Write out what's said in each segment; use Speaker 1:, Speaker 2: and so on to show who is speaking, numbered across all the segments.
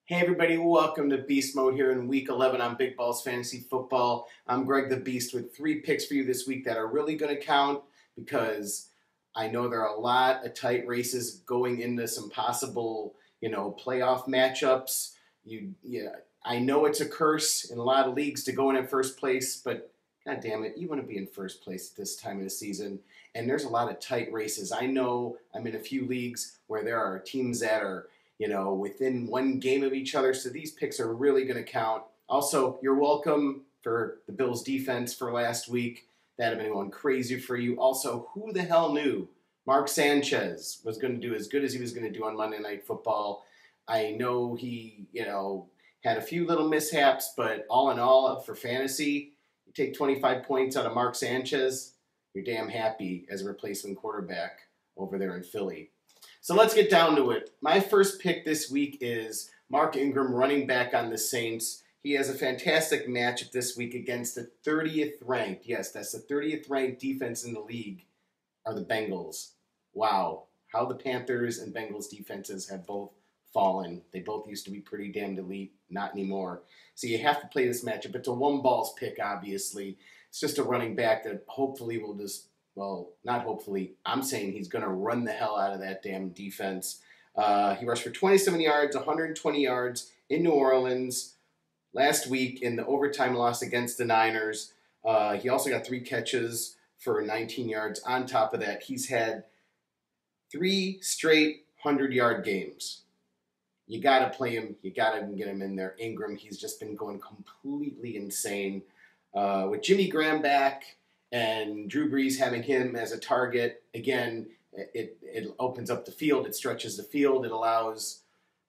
Speaker 1: Hey everybody, welcome to Beast Mode here in Week 11 on Big Balls Fantasy Football. I'm Greg the Beast with 3 picks for you this week that are really going to count because I know there are a lot of tight races going into some possible, playoff matchups. I know it's a curse in a lot of leagues to go in first place, but God damn it, you want to be in first place at this time of the season. And there's a lot of tight races. I know I'm in a few leagues where there are teams that are within one game of each other. So these picks are really going to count. Also, you're welcome for the Bills defense for last week. That had been going crazy for you. Also, who the hell knew Mark Sanchez was going to do as good as he was going to do on Monday Night Football? I know he, had a few little mishaps, but all in all, for fantasy, you take 25 points out of Mark Sanchez, you're damn happy as a replacement quarterback over there in Philly. So let's get down to it. My first pick this week is Mark Ingram, running back on the Saints. He has a fantastic matchup this week against the 30th ranked, yes, that's the 30th ranked defense in the league, are the Bengals. Wow, how the Panthers and Bengals defenses have both fallen. They both used to be pretty damn elite, not anymore. So you have to play this matchup. It's a one-balls pick, obviously. It's just a running back that hopefully will just, well, not hopefully, I'm saying he's going to run the hell out of that damn defense. He rushed for 27 yards, 120 yards in New Orleans last week in the overtime loss against the Niners. He also got 3 catches for 19 yards. On top of that, he's had 3 straight 100-yard games. You got to play him. You got to get him in there. Ingram, he's just been going completely insane. With Jimmy Graham back and Drew Brees having him as a target, again, it opens up the field. It stretches the field. It allows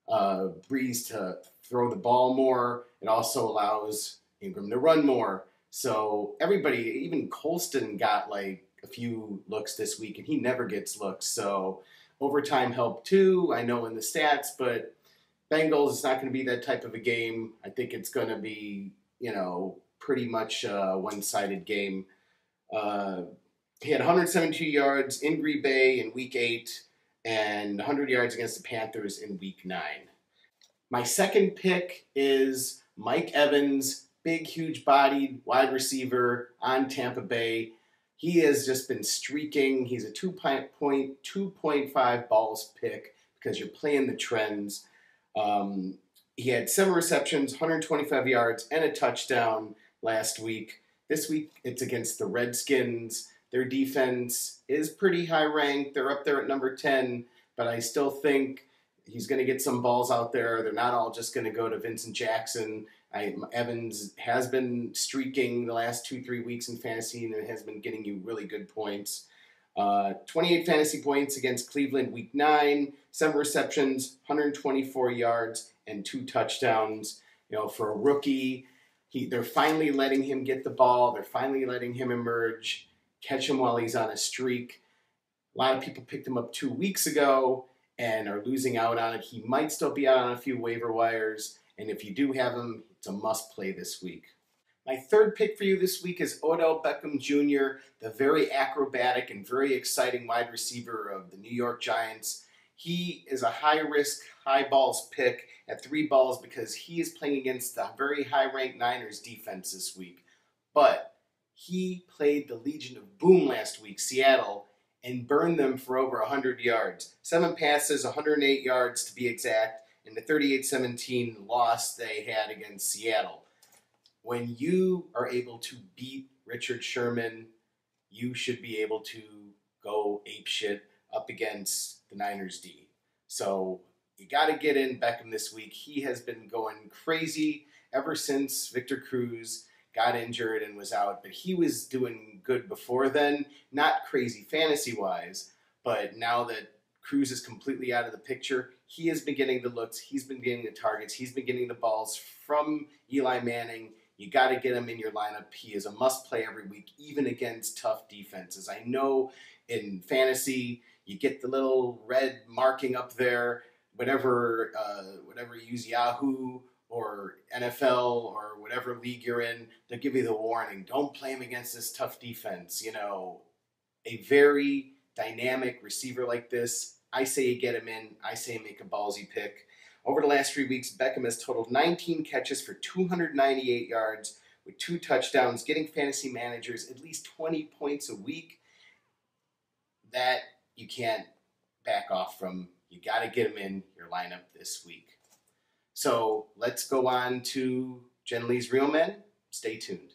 Speaker 1: Brees to throw the ball more. It also allows Ingram to run more. So everybody, even Colston got like a few looks this week, and he never gets looks. So overtime helped too, I know in the stats, but Bengals, it's not going to be that type of a game. I think it's going to be, pretty much a one-sided game. He had 172 yards in Green Bay in Week 8 and 100 yards against the Panthers in Week 9. My second pick is Mike Evans, big, huge-bodied wide receiver on Tampa Bay. He has just been streaking. He's a 2.5 balls pick because you're playing the trends. He had 7 receptions, 125 yards, and a touchdown last week. This week, it's against the Redskins. Their defense is pretty high ranked. They're up there at number 10, but I still think he's going to get some balls out there. They're not all just going to go to Vincent Jackson. Evans has been streaking the last 2-3 weeks in fantasy and has been getting you really good points. 28 fantasy points against Cleveland Week 9, 7 receptions, 124 yards, and 2 touchdowns. For a rookie, they're finally letting him get the ball. They're finally letting him emerge, catch him while he's on a streak. A lot of people picked him up 2 weeks ago and are losing out on it. He might still be out on a few waiver wires, and if you do have him, it's a must-play this week. My third pick for you this week is Odell Beckham Jr., the very acrobatic and very exciting wide receiver of the New York Giants. He is a high-risk, high-balls pick at 3 balls because he is playing against the very high-ranked Niners defense this week. But he played the Legion of Boom last week, Seattle, and burned them for over 100 yards. 7 passes, 108 yards to be exact, in the 38-17 loss they had against Seattle. When you are able to beat Richard Sherman, you should be able to go apeshit up against the Niners D. So you got to get in Beckham this week. He has been going crazy ever since Victor Cruz got injured and was out. But he was doing good before then. Not crazy fantasy-wise, but now that Cruz is completely out of the picture, he has been getting the looks. He's been getting the targets. He's been getting the balls from Eli Manning. You got to get him in your lineup. He is a must-play every week, even against tough defenses. I know in fantasy, you get the little red marking up there, whatever you use, Yahoo or NFL or whatever league you're in, they'll give you the warning. Don't play him against this tough defense. A very dynamic receiver like this, I say you get him in. I say make a ballsy pick. Over the last 3 weeks, Beckham has totaled 19 catches for 298 yards with 2 touchdowns, getting fantasy managers at least 20 points a week. That you can't back off from. You got to get him in your lineup this week. So let's go on to Jen Lee's Real Men. Stay tuned.